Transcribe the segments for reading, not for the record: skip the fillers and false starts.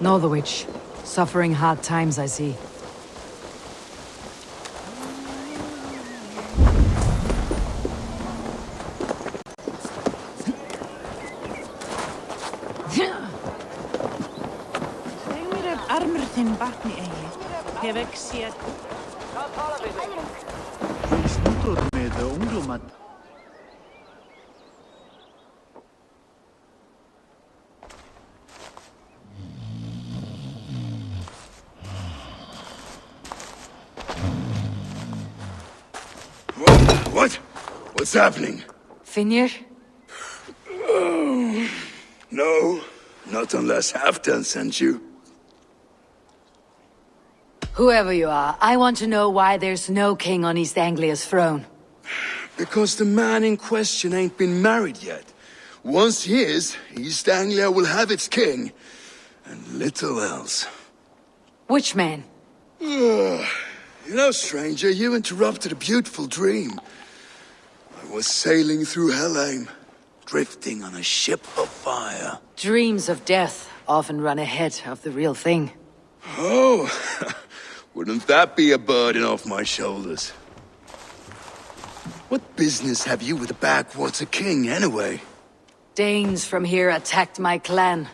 Northwich. Suffering hard times, I see. What? What's happening? Finir? No, not unless Halfdan sent you. Whoever you are, I want to know why there's no king on East Anglia's throne. Because the man in question ain't been married yet. Once he is, East Anglia will have its king. And little else. Which man? You know, stranger, you interrupted a beautiful dream. I was sailing through Helheim, drifting on a ship of fire. Dreams of death often run ahead of the real thing. Oh, wouldn't that be a burden off my shoulders? What business have you with the backwater king, anyway? Danes from here attacked my clan.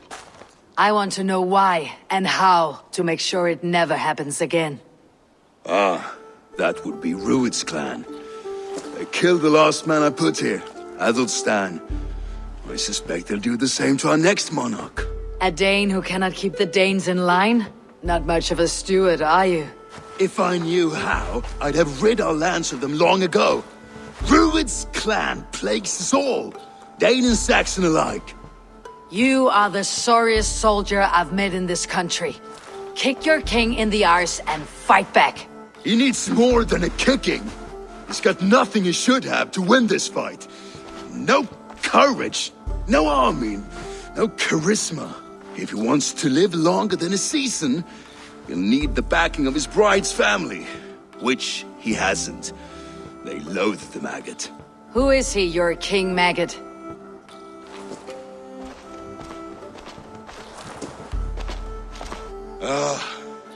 I want to know why and how to make sure it never happens again. Ah, that would be Rued's clan. They killed the last man I put here, Athelstan. I suspect they'll do the same to our next monarch. A Dane who cannot keep the Danes in line? Not much of a steward, are you? If I knew how, I'd have rid our lands of them long ago. Rued's clan plagues us all, Dane and Saxon alike. You are the sorriest soldier I've met in this country. Kick your king in the arse and fight back. He needs more than a kicking. He's got nothing he should have to win this fight. No courage, no army, no charisma. If he wants to live longer than a season, he'll need the backing of his bride's family, which he hasn't. They loathe the maggot. Who is he, your king maggot?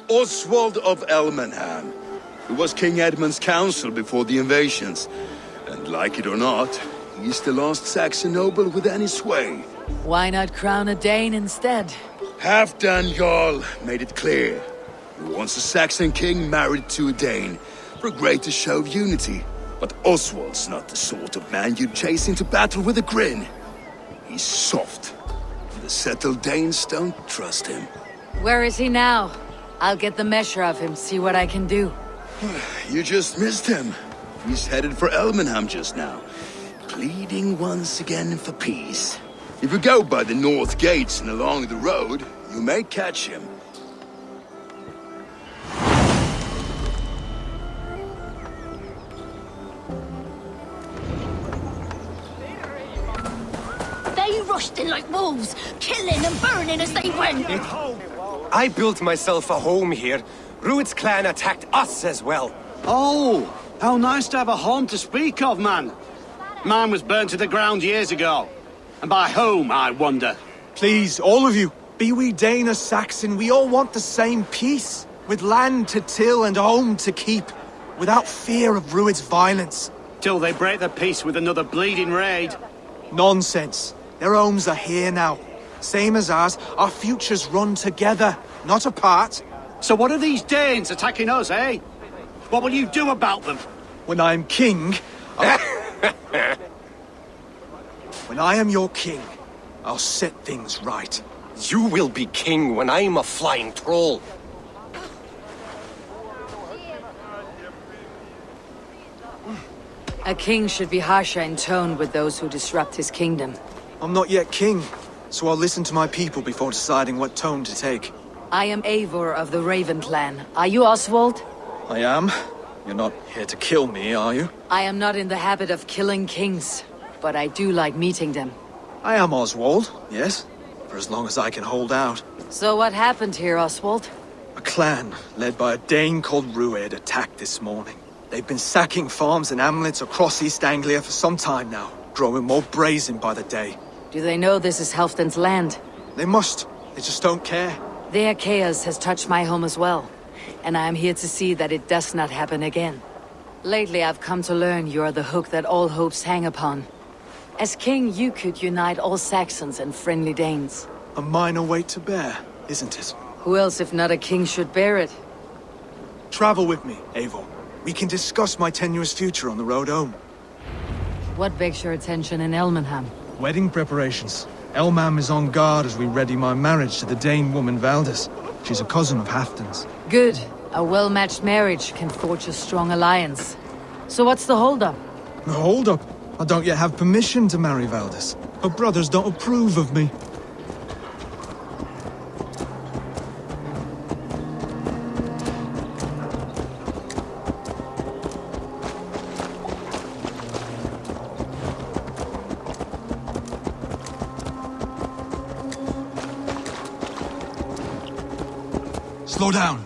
Oswald of Elmenham, who was King Edmund's counsel before the invasions. And like it or not, he's the last Saxon noble with any sway. Why not crown a Dane instead? Halfdan Jarl made it clear. He wants a Saxon king married to a Dane, for a greater show of unity. But Oswald's not the sort of man you'd chase into battle with a grin. He's soft. The settled Danes don't trust him. Where is he now? I'll get the measure of him, see what I can do. You just missed him. He's headed for Elmenham just now, pleading once again for peace. If you go by the north gates and along the road, you may catch him. They rushed in like wolves, killing and burning as they went. I built myself a home here. Rued's clan attacked us as well. Oh, how nice to have a home to speak of, man. Mine was burnt to the ground years ago. And by whom, I wonder? Please, all of you, be we Dane or Saxon, we all want the same peace. With land to till and home to keep. Without fear of Rued's violence. Till they break the peace with another bleeding raid. Nonsense. Their homes are here now. Same as ours, our futures run together, not apart. So what are these Danes attacking us, eh? What will you do about them? When I am king, when I am your king, I'll set things right. You will be king when I'm a flying troll. A king should be harsher in tone with those who disrupt his kingdom. I'm not yet king, so I'll listen to my people before deciding what tone to take. I am Eivor of the Raven clan. Are you Oswald? I am. You're not here to kill me, are you? I am not in the habit of killing kings, but I do like meeting them. I am Oswald, yes. For as long as I can hold out. So what happened here, Oswald? A clan, led by a Dane called Rued, attacked this morning. They've been sacking farms and hamlets across East Anglia for some time now, growing more brazen by the day. Do they know this is Halfdan's land? They must. They just don't care. Their chaos has touched my home as well, and I am here to see that it does not happen again. Lately, I've come to learn you are the hook that all hopes hang upon. As king, you could unite all Saxons and friendly Danes. A minor weight to bear, isn't it? Who else, if not a king, should bear it? Travel with me, Eivor. We can discuss my tenuous future on the road home. What begs your attention in Elmenham? Wedding preparations. Elmam is on guard as we ready my marriage to the Dane woman Valdis. She's a cousin of Halfdan's. Good. A well-matched marriage can forge a strong alliance. So what's the holdup? Hold up. I don't yet have permission to marry Valdis. Her brothers don't approve of me. Slow down.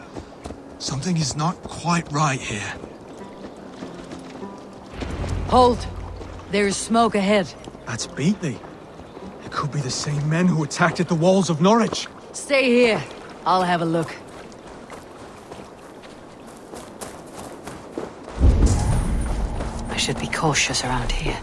Something is not quite right here. Hold! There is smoke ahead. That's Beatley. It could be the same men who attacked at the walls of Norwich. Stay here. I'll have a look. I should be cautious around here.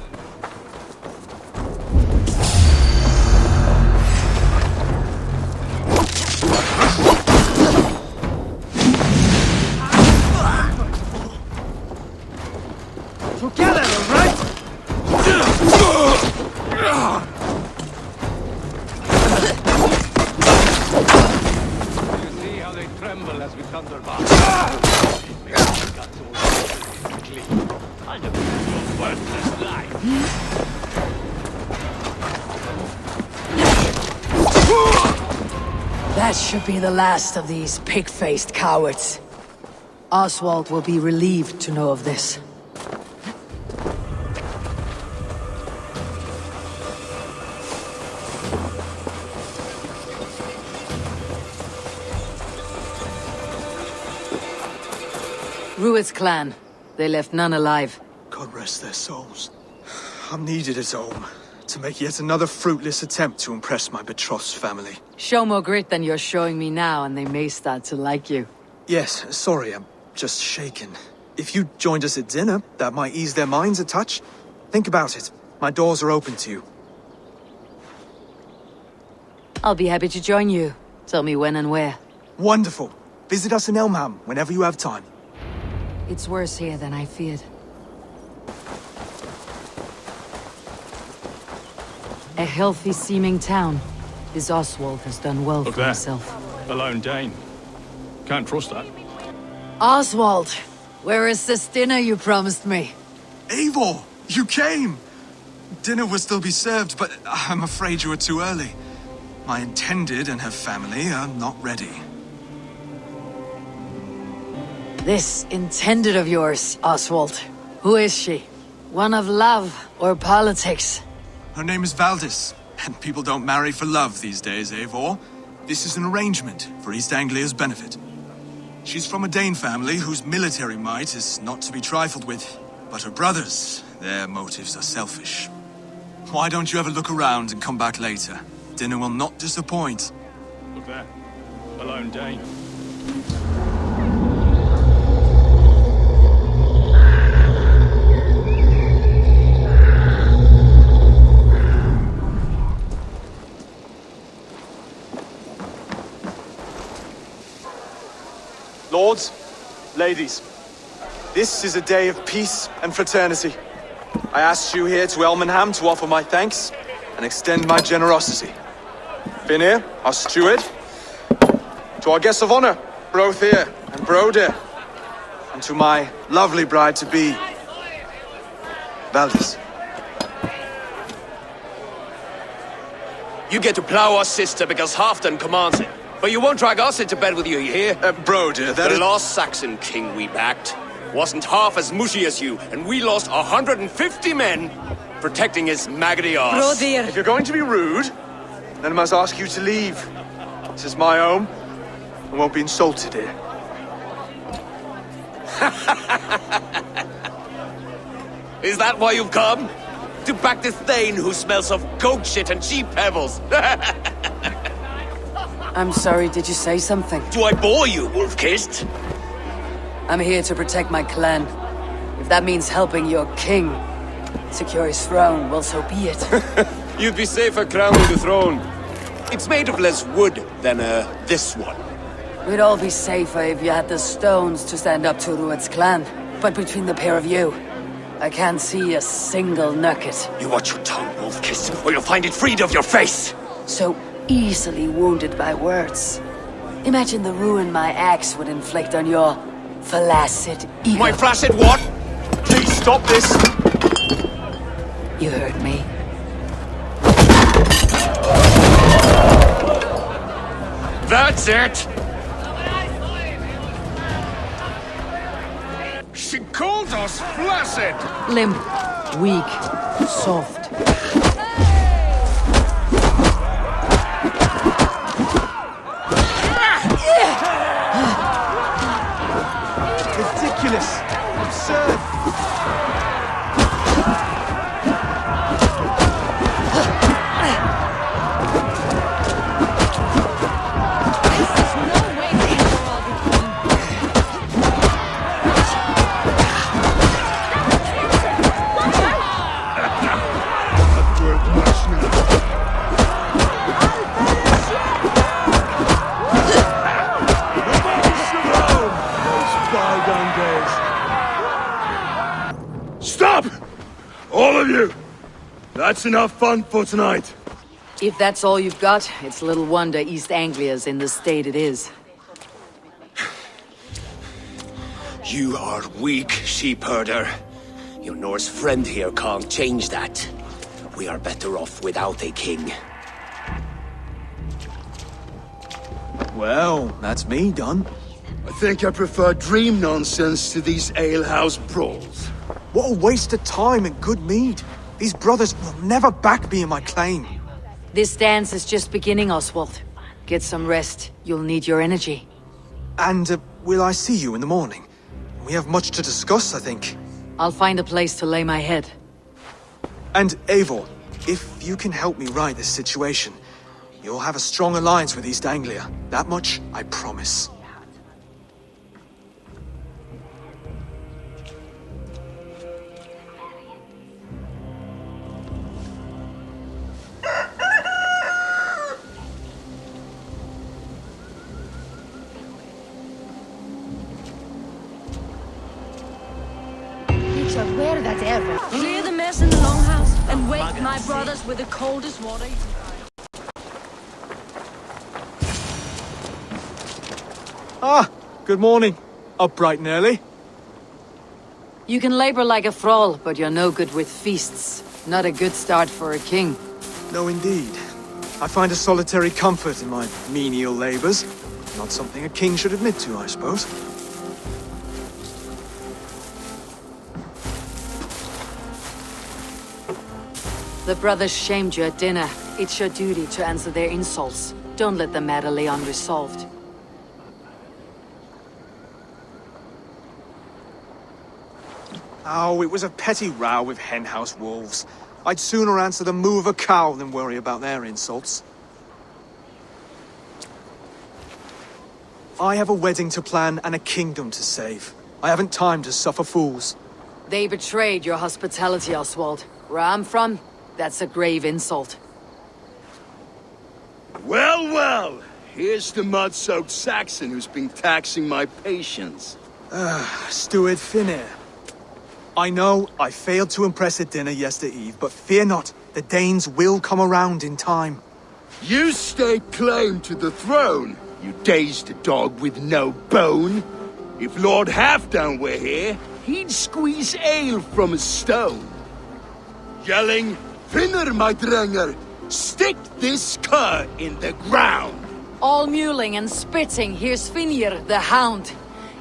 Together, right? You see how they tremble as we thunderbolt. I'll defend your worthless life. That should be the last of these pig-faced cowards. Oswald will be relieved to know of this. Rued's clan. They left none alive. God rest their souls. I'm needed at home to make yet another fruitless attempt to impress my betrothed family. Show more grit than you're showing me now, and they may start to like you. Yes, sorry, I'm just shaken. If you joined us at dinner, that might ease their minds a touch. Think about it. My doors are open to you. I'll be happy to join you. Tell me when and where. Wonderful. Visit us in Elmham whenever you have time. It's worse here than I feared. A healthy-seeming town. This Oswald has done well Look for there. himself. A lone Dane. Can't trust that. Oswald! Where is this dinner you promised me? Eivor, you came! Dinner will still be served, but I'm afraid you are too early. My intended and her family are not ready. This intended of yours, Oswald. Who is she? One of love or politics? Her name is Valdis, and people don't marry for love these days, Eivor. This is an arrangement for East Anglia's benefit. She's from a Dane family whose military might is not to be trifled with. But her brothers, their motives are selfish. Why don't you ever look around and come back later? Dinner will not disappoint. Look there. A lone Dane. Lords, ladies, this is a day of peace and fraternity. I asked you here to Elmenham to offer my thanks and extend my generosity. Finir, our steward, to our guests of honor, Brothir and Broder, and to my lovely bride-to-be, Valdis. You get to plow our sister because Halfdan commands it. But you won't drag us into bed with you, you hear? Broder, that The is... last Saxon king we backed wasn't half as mushy as you, and we lost 150 men protecting his maggoty arse. If you're going to be rude, then I must ask you to leave. This is my home. I won't be insulted here. Is that why you've come? To back this Thane who smells of goat shit and cheap pebbles? I'm sorry, did you say something? Do I bore you, wolf-kissed? I'm here to protect my clan. If that means helping your king secure his throne, well, so be it. You'd be safer crowning the throne. It's made of less wood than, this one. We'd all be safer if you had the stones to stand up to Rued's clan. But between the pair of you, I can't see a single nugget. You watch your tongue, wolf-kissed, or you'll find it freed of your face! So easily wounded by words. Imagine the ruin my axe would inflict on your flaccid ego. My flaccid what? Please stop this! You heard me. That's it! She called us flaccid! Limp, weak, soft. Ridiculous! Absurd! Stop! All of you! That's enough fun for tonight. If that's all you've got, it's little wonder East Anglia's in the state it is. You are weak, sheep herder. Your Norse friend here can't change that. We are better off without a king. Well, that's me done. I think I prefer dream nonsense to these alehouse brawls. What a waste of time and good mead. These brothers will never back me in my claim. This dance is just beginning, Oswald. Get some rest. You'll need your energy. And will I see you in the morning? We have much to discuss, I think. I'll find a place to lay my head. And Eivor, if you can help me right this situation, you'll have a strong alliance with East Anglia. That much, I promise. Shall wear that ever. Clear the mess in the longhouse and wake my brothers with the coldest water. Ah, good morning. Up bright and early. You can labor like a thrall, but you're no good with feasts. Not a good start for a king. No, indeed. I find a solitary comfort in my menial labors. Not something a king should admit to, I suppose. The brothers shamed you at dinner. It's your duty to answer their insults. Don't let the matter lay unresolved. Oh, it was a petty row with henhouse wolves. I'd sooner answer the moo of a cow than worry about their insults. I have a wedding to plan and a kingdom to save. I haven't time to suffer fools. They betrayed your hospitality, Oswald. Where I'm from, that's a grave insult. Well, well! Here's the mud-soaked Saxon who's been taxing my patience. Steward Finnair. I know I failed to impress at dinner yesterday eve, but fear not, the Danes will come around in time. You stake claim to the throne, you dazed dog with no bone. If Lord Halfdown were here, he'd squeeze ale from a stone. Yelling, Finner, my drenger, stick this cur in the ground. All mewling and spitting, here's Finir, the hound.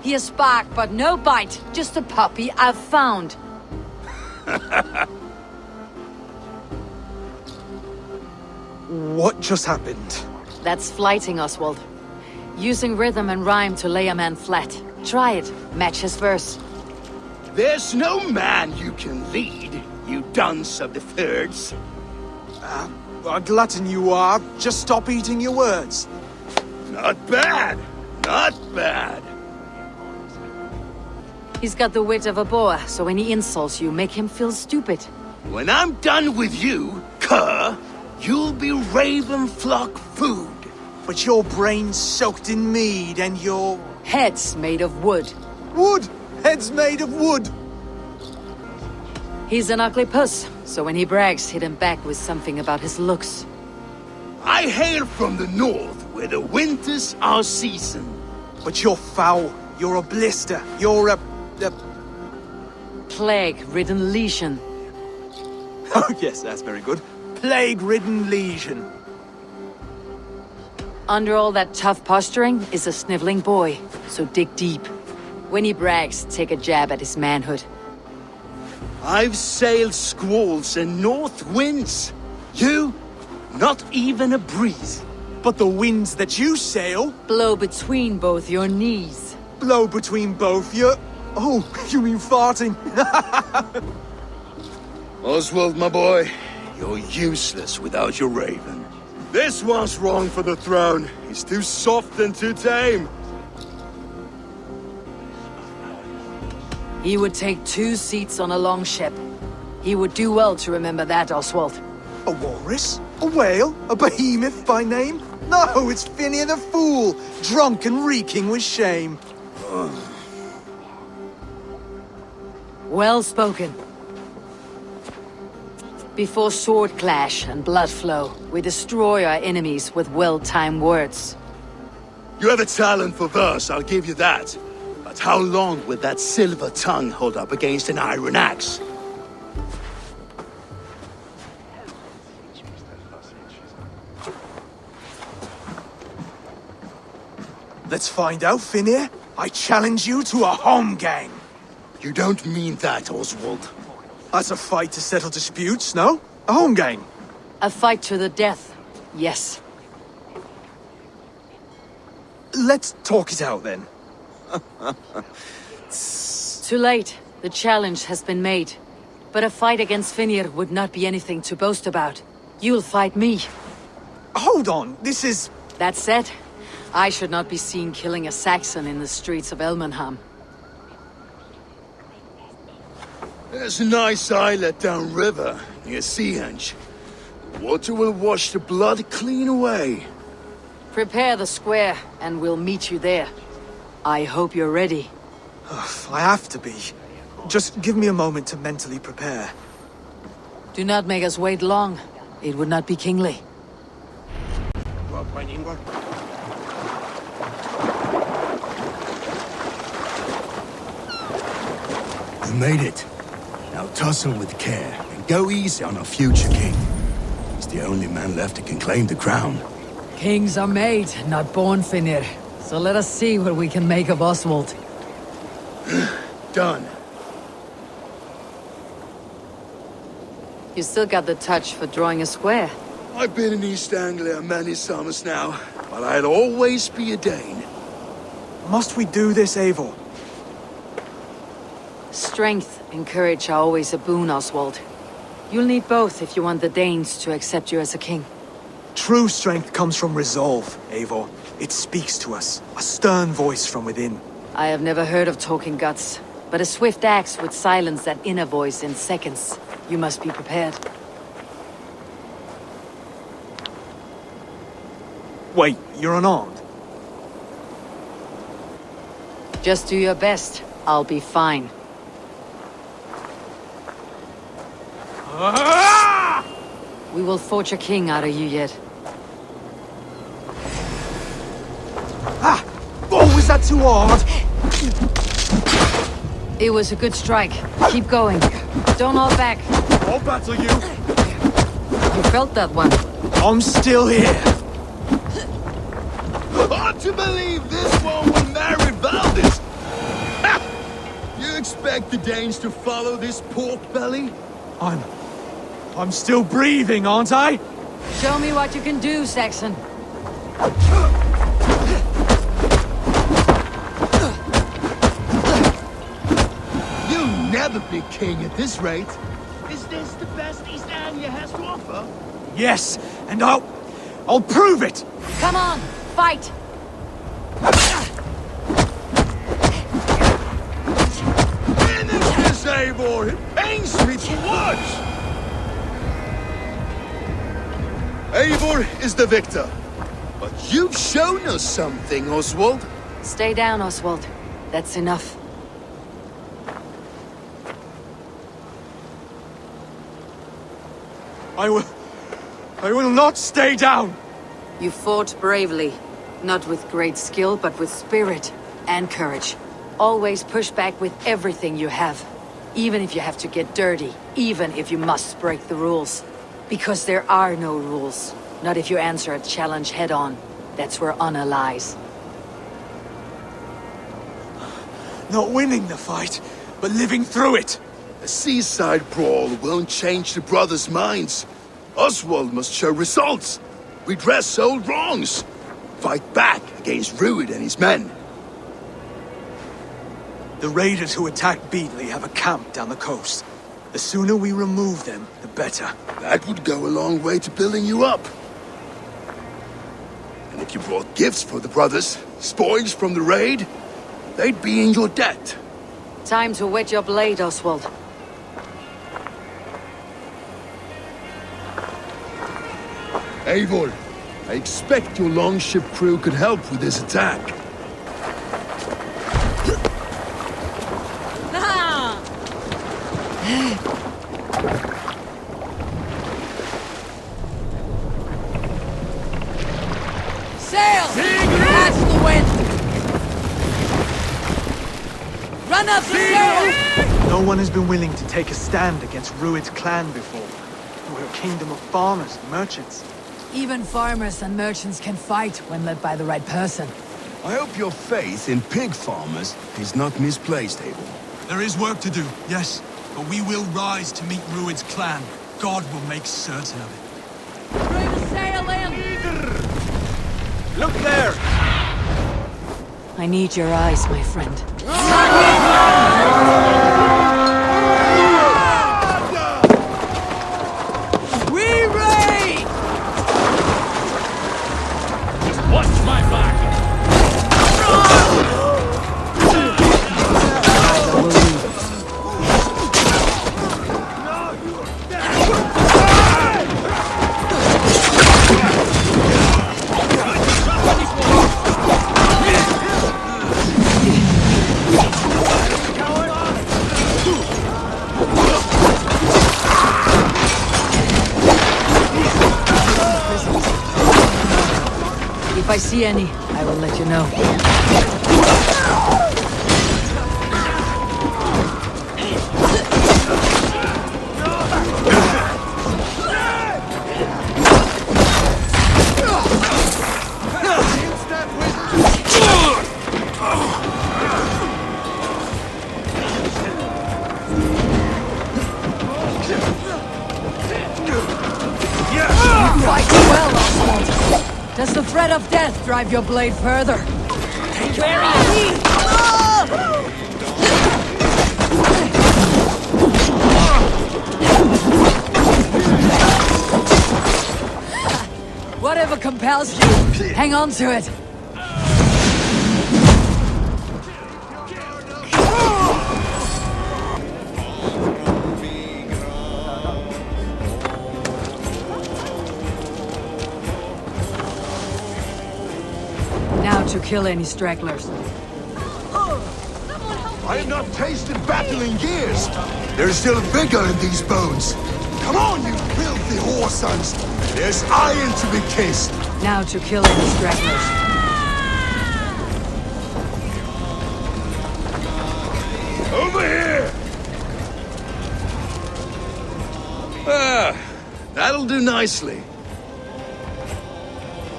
He has bark, but no bite, just a puppy I've found. What just happened? That's flighting, Oswald. Using rhythm and rhyme to lay a man flat. Try it, match his verse. There's no man you can lead, you dunce of the thirds. A glutton you are. Just stop eating your words. Not bad. Not bad. He's got the wit of a boa, so when he insults you, make him feel stupid. When I'm done with you, cur, you'll be raven flock food. But your brain's soaked in mead and your... Head's made of wood. Wood! Head's made of wood! He's an ugly puss, so when he brags, hit him back with something about his looks. I hail from the north, where the winters are season. But you're foul. You're a blister. You're a... Plague-ridden legion. Oh, yes, that's very good. Plague-ridden legion. Under all that tough posturing is a sniveling boy, so dig deep. When he brags, take a jab at his manhood. I've sailed squalls and north winds. You, not even a breeze. But the winds that you sail... Blow between both your knees. Blow between both your... Oh, you mean farting? Oswald, my boy, you're useless without your raven. This one's wrong for the throne. He's too soft and too tame. He would take 2 seats on a longship. He would do well to remember that, Oswald. A walrus? A whale? A behemoth by name? No, it's Finian the Fool, drunk and reeking with shame. Well spoken. Before sword clash and blood flow, we destroy our enemies with well-timed words. You have a talent for verse, I'll give you that. But how long would that silver tongue hold up against an iron axe? Let's find out, Finir. I challenge you to a home gang. You don't mean that, Oswald. That's a fight to settle disputes, no? A home gang. A fight to the death, yes. Let's talk it out, then. Too late. The challenge has been made. But a fight against Finir would not be anything to boast about. You'll fight me. Hold on, this is... That said, I should not be seen killing a Saxon in the streets of Elmenham. There's a nice islet downriver, near Seahenge. The water will wash the blood clean away. Prepare the square, and we'll meet you there. I hope you're ready. I have to be. Just give me a moment to mentally prepare. Do not make us wait long. It would not be kingly. You made it. Now tussle with care, and go easy on our future king. He's the only man left that can claim the crown. Kings are made, not born, Finir. So let us see what we can make of Oswald. Done. You still got the touch for drawing a square. I've been in East Anglia many summers now, but I'll always be a Dane. Must we do this, Eivor? Strength and courage are always a boon, Oswald. You'll need both if you want the Danes to accept you as a king. True strength comes from resolve, Eivor. It speaks to us, a stern voice from within. I have never heard of talking guts, but a swift axe would silence that inner voice in seconds. You must be prepared. Wait, you're unarmed? Just do your best. I'll be fine. We will forge a king out of you yet. Ah! Oh, was that too hard? It was a good strike. Keep going. Don't hold back. I'll battle you. You felt that one. I'm still here. Hard to believe this one will marry Valdis! You expect the Danes to follow this pork belly? I'm still breathing, aren't I? Show me what you can do, Saxon. You'll never be king at this rate. Is this the best East Anglia has to offer? Yes, and I'll prove it. Come on, fight! Finish this, Eivor! It pains me to watch! Eivor is the victor. But you've shown us something, Oswald. Stay down, Oswald. That's enough. I will not stay down! You fought bravely. Not with great skill, but with spirit and courage. Always push back with everything you have. Even if you have to get dirty. Even if you must break the rules. Because there are no rules. Not if you answer a challenge head-on. That's where honor lies. Not winning the fight, but living through it! A seaside brawl won't change the brothers' minds. Oswald must show results. Redress old wrongs. Fight back against Rued and his men. The raiders who attacked Beatley have a camp down the coast. The sooner we remove them, the better. That would go a long way to building you up. And if you brought gifts for the brothers, spoils from the raid, they'd be in your debt. Time to wet your blade, Oswald. Eivor, I expect your longship crew could help with this attack. Sail! Catch the wind! Run up the sail! No one has been willing to take a stand against Rued's clan before. We're a kingdom of farmers and merchants. Even farmers and merchants can fight when led by the right person. I hope your faith in pig farmers is not misplaced, Eivor. There is work to do, yes, but we will rise to meet Rued's clan. God will make certain of it. Bring the sail in! Look there! I need your eyes, my friend. We raid! Watch my back! If I see any, I will let you know. Fight well, Oswald. Does the threat of death drive your blade further? Where is he? Whatever compels you, hang on to it. Now to kill any stragglers. I have not tasted battle in years. There's still vigor in these bones. Come on, you filthy whoresons. There's iron to be kissed. Now to kill any stragglers. Over here! Ah, that'll do nicely.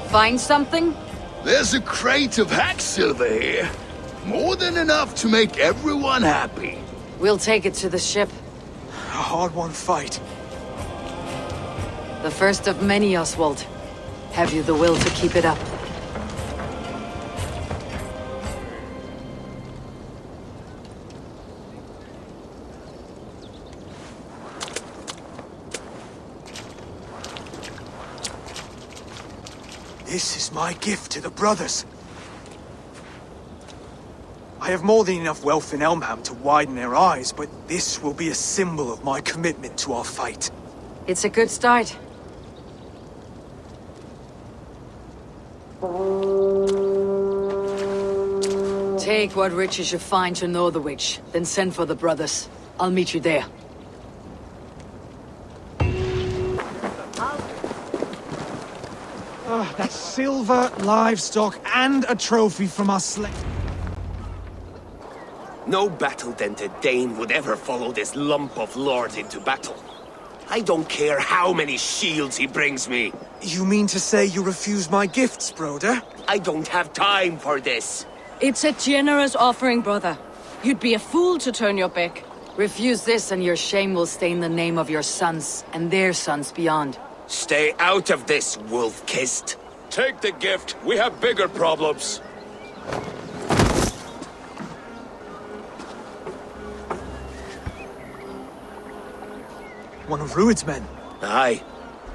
Find something? There's a crate of hack silver here. More than enough to make everyone happy. We'll take it to the ship. A hard-won fight. The first of many, Oswald. Have you the will to keep it up? This is my gift to the brothers. have more than enough wealth in Elmham to widen their eyes, but this will be a symbol of my commitment to our fight. It's a good start. Take what riches you find to Northwich, then send for the brothers. I'll meet you there. That's silver, livestock, and a trophy from our slave. No battle-dented Dane would ever follow this lump of lord into battle. I don't care how many shields he brings me. You mean to say you refuse my gifts, Broder? I don't have time for this. It's a generous offering, brother. You'd be a fool to turn your back. Refuse this and your shame will stain the name of your sons and their sons beyond. Stay out of this, wolf-kissed. Take the gift. We have bigger problems. One of Rued's men. Aye.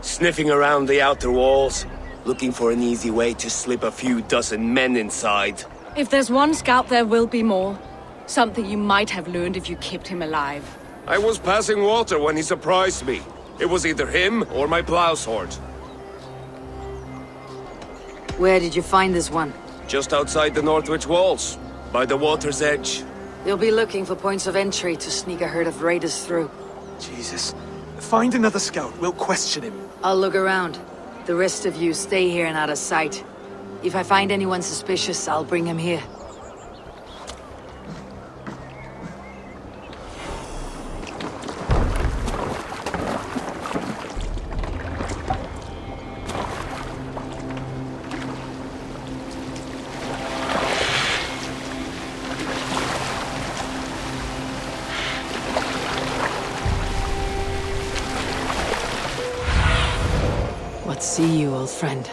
Sniffing around the outer walls, looking for an easy way to slip a few dozen men inside. If there's one scout, there will be more. Something you might have learned if you kept him alive. I was passing water when he surprised me. It was either him or my plow sword. Where did you find this one? Just outside the Northwich walls, by the water's edge. You'll be looking for points of entry to sneak a herd of raiders through. Jesus. Find another scout. We'll question him. I'll look around. The rest of you stay here and out of sight. If I find anyone suspicious, I'll bring him here. What see you, old friend?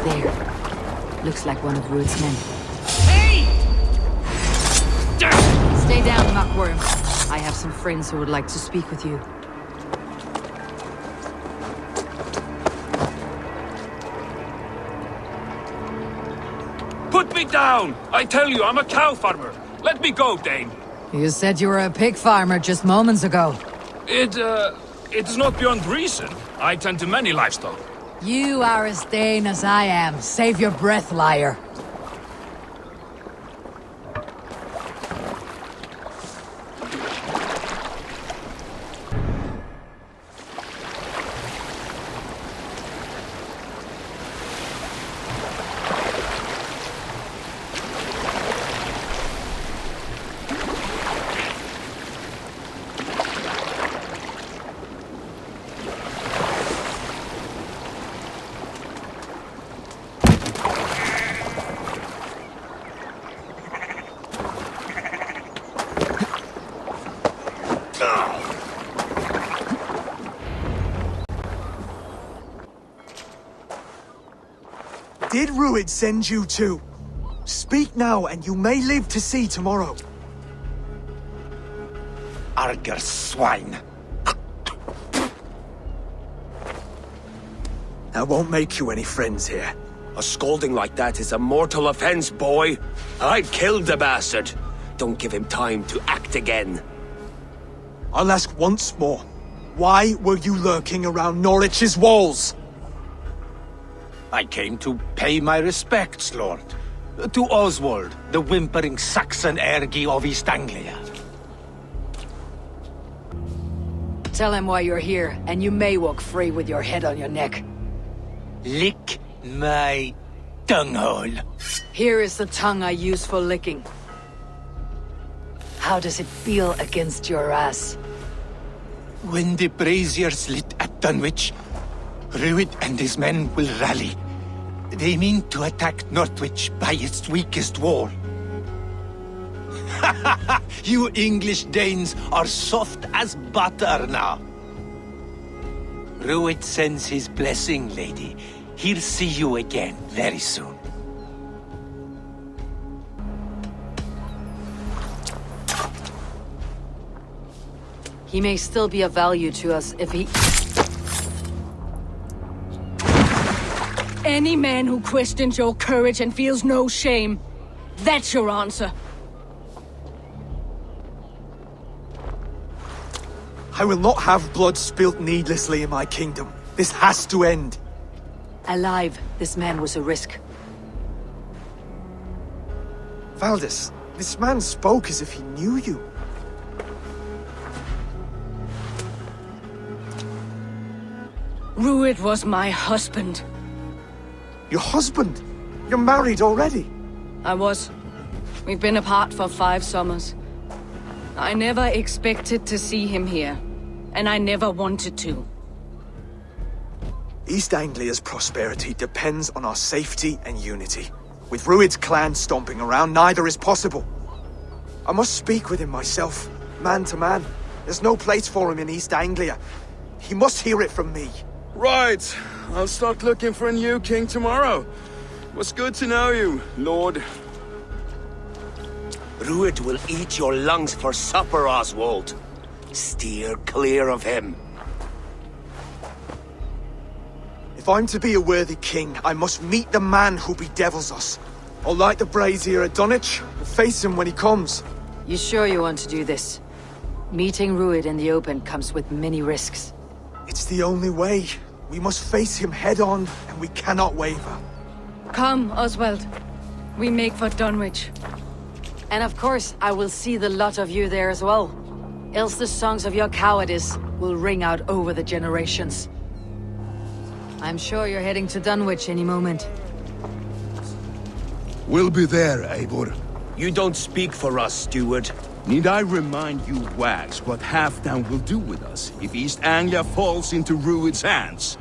There. Looks like one of Rued's men. Hey! Stay down, muckworm. I have some friends who would like to speak with you. Put me down! I tell you, I'm a cow farmer. Let me go, Dane. You said you were a pig farmer just moments ago. It's not beyond reason. I tend to many livestock. You are as Dane as I am. Save your breath, liar. Did Rued send you too? Speak now, and you may live to see tomorrow. Arger swine. That won't make you any friends here. A scolding like that is a mortal offense, boy. I've killed the bastard. Don't give him time to act again. I'll ask once more. Why were you lurking around Norwich's walls? I came to pay my respects, Lord. To Oswald, the whimpering Saxon ergi of East Anglia. Tell him why you're here, and you may walk free with your head on your neck. Lick my tonguehole. Here is the tongue I use for licking. How does it feel against your ass? When the braziers lit at Dunwich, Rued and his men will rally. They mean to attack Northwich by its weakest wall. You English Danes are soft as butter now. Rued sends his blessing, lady. He'll see you again very soon. He may still be of value to us if he... Any man who questions your courage and feels no shame, that's your answer. I will not have blood spilt needlessly in my kingdom. This has to end. Alive, this man was a risk. Valdis, this man spoke as if he knew you. Rued was my husband. Your husband? You're married already? I was. We've been apart for 5 summers. I never expected to see him here, and I never wanted to. East Anglia's prosperity depends on our safety and unity. With Rued's clan stomping around, neither is possible. I must speak with him myself, man to man. There's no place for him in East Anglia. He must hear it from me. Right. I'll start looking for a new king tomorrow. It was good to know you, Lord. Rued will eat your lungs for supper, Oswald. Steer clear of him. If I'm to be a worthy king, I must meet the man who bedevils us. I'll light the brazier at Dunwich and face him when he comes. You sure you want to do this? Meeting Rued in the open comes with many risks. It's the only way. We must face him head on, and we cannot waver. Come, Oswald. We make for Dunwich. And of course, I will see the lot of you there as well. Else the songs of your cowardice will ring out over the generations. I'm sure you're heading to Dunwich any moment. We'll be there, Eivor. You don't speak for us, steward. Need I remind you wags what Halfdan will do with us if East Anglia falls into Rued's hands?